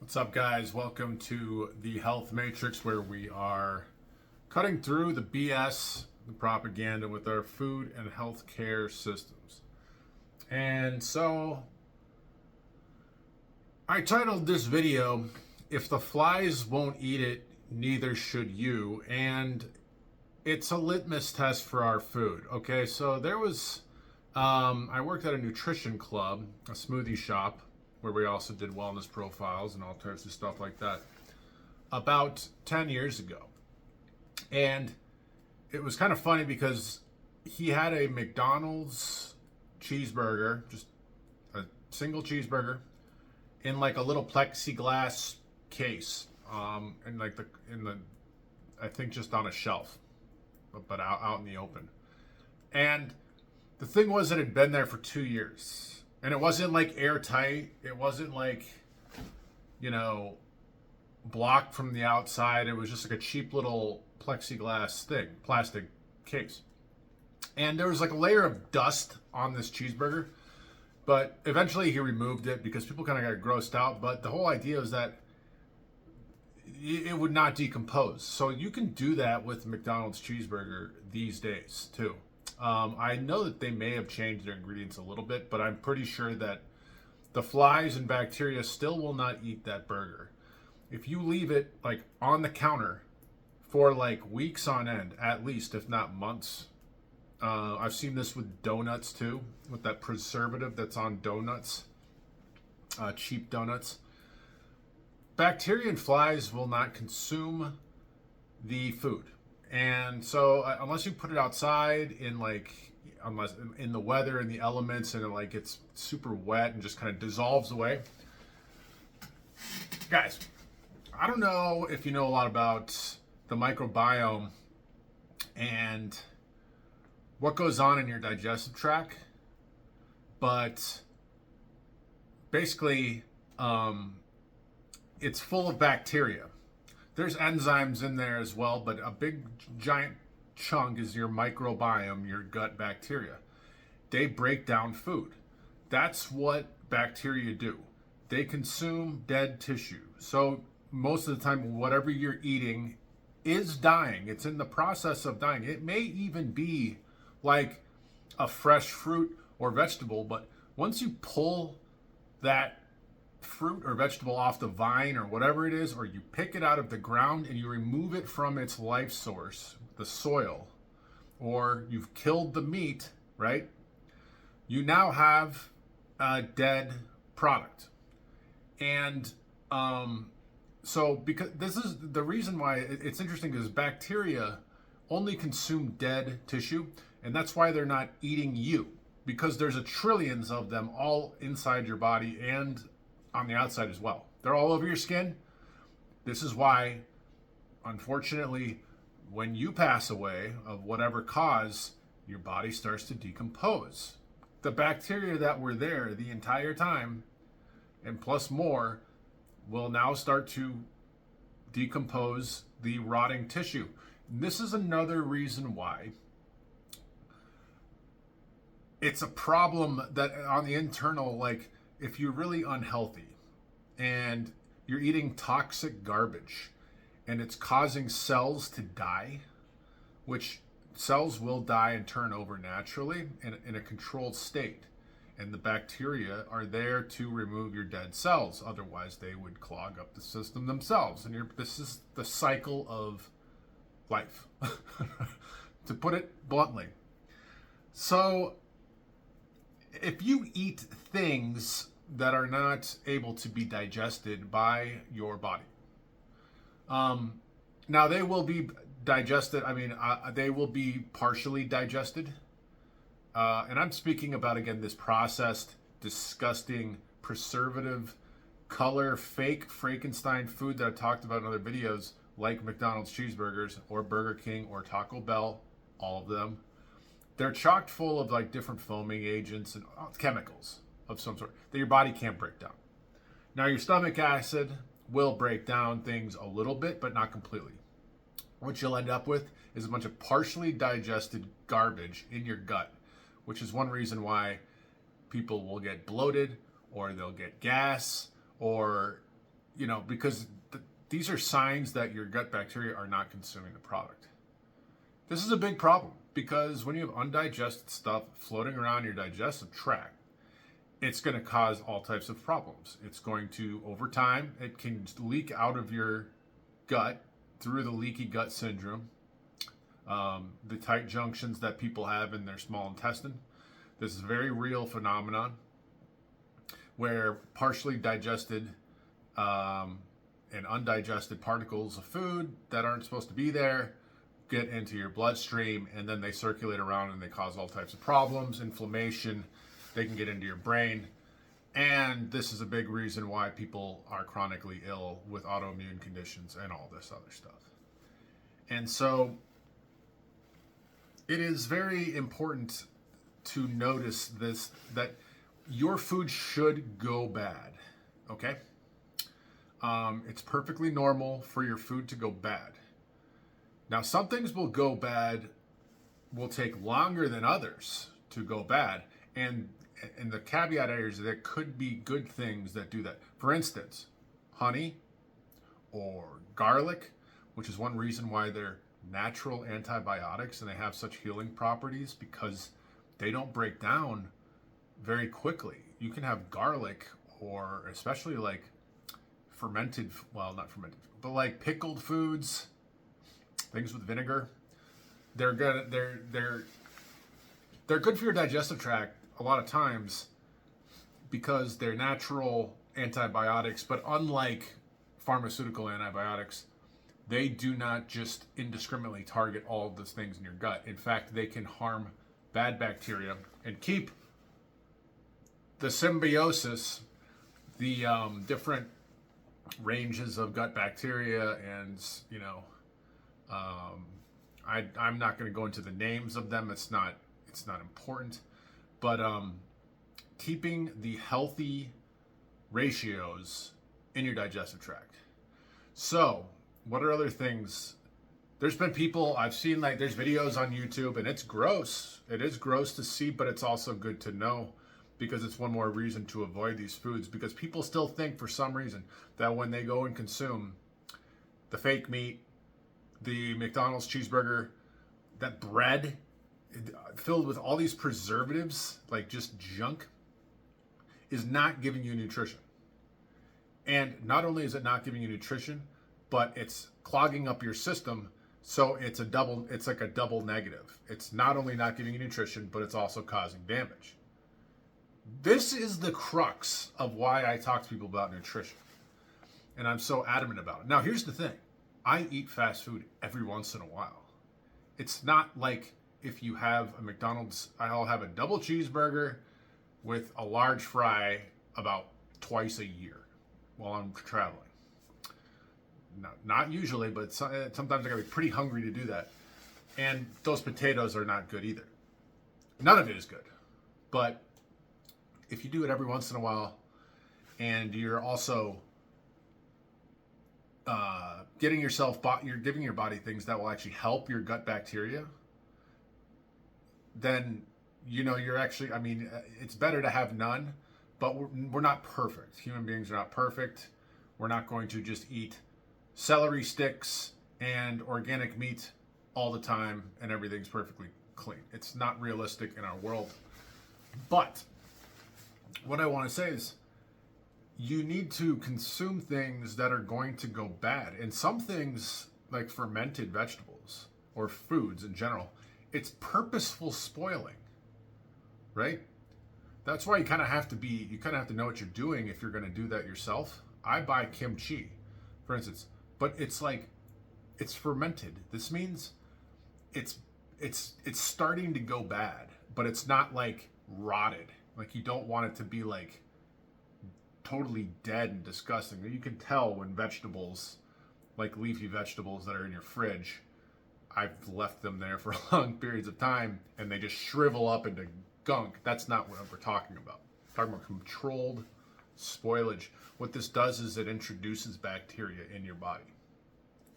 What's up, guys? Welcome to the Health Matrix, where we are cutting through the BS, the propaganda with our food and healthcare systems. And so I titled this video, "If the Flies Won't Eat It, Neither Should You." And it's a litmus test for our food. Okay, so I worked at a nutrition club, a smoothie shop, where we also did wellness profiles and all types of stuff like that, about 10 years ago. And it was kind of funny because he had a McDonald's cheeseburger, just a single cheeseburger, in like a little plexiglass case, and like I think just on a shelf, but out in the open. And the thing was, it had been there for 2 years. And it wasn't like airtight. It wasn't like, blocked from the outside. It was just like a cheap little plexiglass thing, plastic case. And there was like a layer of dust on this cheeseburger. But eventually he removed it because people kind of got grossed out. But the whole idea was that it would not decompose. So you can do that with McDonald's cheeseburger these days too. I know that they may have changed their ingredients a little bit, but I'm pretty sure that the flies and bacteria still will not eat that burger. If you leave it like on the counter for like weeks on end, at least, if not months. I've seen this with donuts too, with that preservative that's on donuts, cheap donuts. Bacteria and flies will not consume the food. And so unless you put it outside unless in the weather and the elements, and it like gets super wet and just kind of dissolves away. Guys, I don't know if you know a lot about the microbiome and what goes on in your digestive tract, but basically it's full of bacteria. There's enzymes in there as well, but a big giant chunk is your microbiome, your gut bacteria. They break down food. That's what bacteria do. They consume dead tissue. So most of the time, whatever you're eating is dying. It's in the process of dying. It may even be like a fresh fruit or vegetable, but once you pull that fruit or vegetable off the vine or whatever it is, or you pick it out of the ground and you remove it from its life source, the soil, or you've killed the meat, right? You now have a dead product. And so because this is the reason why it's interesting, is bacteria only consume dead tissue, and that's why they're not eating you, because there's a trillions of them all inside your body and on the outside as well. They're all over your skin. This is why, unfortunately, when you pass away of whatever cause, your body starts to decompose. The bacteria that were there the entire time, and plus more, will now start to decompose the rotting tissue. And this is another reason why it's a problem that on the internal, like, if you're really unhealthy and you're eating toxic garbage and it's causing cells to die, which cells will die and turn over naturally in a controlled state. And the bacteria are there to remove your dead cells. Otherwise, they would clog up the system themselves. And this is the cycle of life, to put it bluntly. So if you eat things that are not able to be digested by your body, now they will be digested. They will be partially digested. And I'm speaking about, again, this processed, disgusting, preservative, color, fake Frankenstein food that I've talked about in other videos, like McDonald's cheeseburgers or Burger King or Taco Bell, all of them. They're chocked full of like different foaming agents and chemicals of some sort that your body can't break down. Now, your stomach acid will break down things a little bit, but not completely. What you'll end up with is a bunch of partially digested garbage in your gut, which is one reason why people will get bloated, or they'll get gas, or because these are signs that your gut bacteria are not consuming the product. This is a big problem because when you have undigested stuff floating around your digestive tract, it's going to cause all types of problems. It's going to, over time, it can leak out of your gut through the leaky gut syndrome, the tight junctions that people have in their small intestine. This is a very real phenomenon where partially digested and undigested particles of food that aren't supposed to be there get into your bloodstream, and then they circulate around and they cause all types of problems, inflammation. They can get into your brain. And this is a big reason why people are chronically ill with autoimmune conditions and all this other stuff. And so it is very important to notice this, that your food should go bad, okay? It's perfectly normal for your food to go bad. Now, some things will go bad, will take longer than others to go bad. And the caveat is there could be good things that do that. For instance, honey or garlic, which is one reason why they're natural antibiotics and they have such healing properties, because they don't break down very quickly. You can have garlic, or especially like fermented, well, not fermented, but like pickled foods, things with vinegar. They're good for your digestive tract a lot of times because they're natural antibiotics, but unlike pharmaceutical antibiotics, they do not just indiscriminately target all of those things in your gut. In fact, they can harm bad bacteria and keep the symbiosis, the different ranges of gut bacteria, and I'm not going to go into the names of them. It's not important, but keeping the healthy ratios in your digestive tract. So, what are other things? There's been people I've seen, like there's videos on YouTube, and it's gross. It is gross to see, but it's also good to know, because it's one more reason to avoid these foods, because people still think for some reason that when they go and consume the fake meat, the McDonald's cheeseburger, that bread filled with all these preservatives, like just junk, is not giving you nutrition. And not only is it not giving you nutrition, but it's clogging up your system. So it's like a double negative. It's not only not giving you nutrition, but it's also causing damage. This is the crux of why I talk to people about nutrition. And I'm so adamant about it. Now, here's the thing. I eat fast food every once in a while. It's not like if you have a McDonald's, I'll have a double cheeseburger with a large fry about twice a year while I'm traveling. Not usually, but sometimes I gotta be pretty hungry to do that. And those potatoes are not good either. None of it is good. But if you do it every once in a while, and you're also you're giving your body things that will actually help your gut bacteria, then you're actually, it's better to have none, but we're not perfect. Human beings are not perfect. We're not going to just eat celery sticks and organic meat all the time and everything's perfectly clean. It's not realistic in our world. But what I want to say is you need to consume things that are going to go bad. And some things, like fermented vegetables or foods in general, it's purposeful spoiling, right? That's why you kind of have to know what you're doing if you're going to do that yourself. I buy kimchi, for instance, but it's fermented. This means it's starting to go bad, but it's not like rotted. Like, you don't want it to be like totally dead and disgusting. You can tell when vegetables, like leafy vegetables that are in your fridge, I've left them there for long periods of time and they just shrivel up into gunk. That's not what we're talking about. We're talking about controlled spoilage. What this does is it introduces bacteria in your body.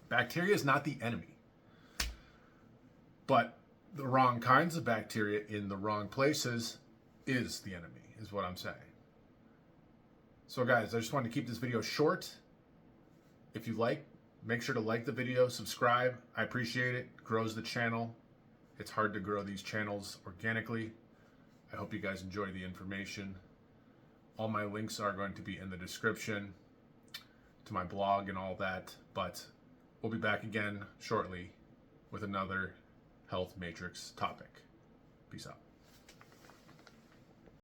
Bacteria is not the enemy, but the wrong kinds of bacteria in the wrong places is the enemy, is what I'm saying. So guys, I just wanted to keep this video short. If you like, make sure to like the video, subscribe. I appreciate it. It grows the channel. It's hard to grow these channels organically. I hope you guys enjoy the information. All my links are going to be in the description to my blog and all that, but we'll be back again shortly with another health matrix topic. Peace out.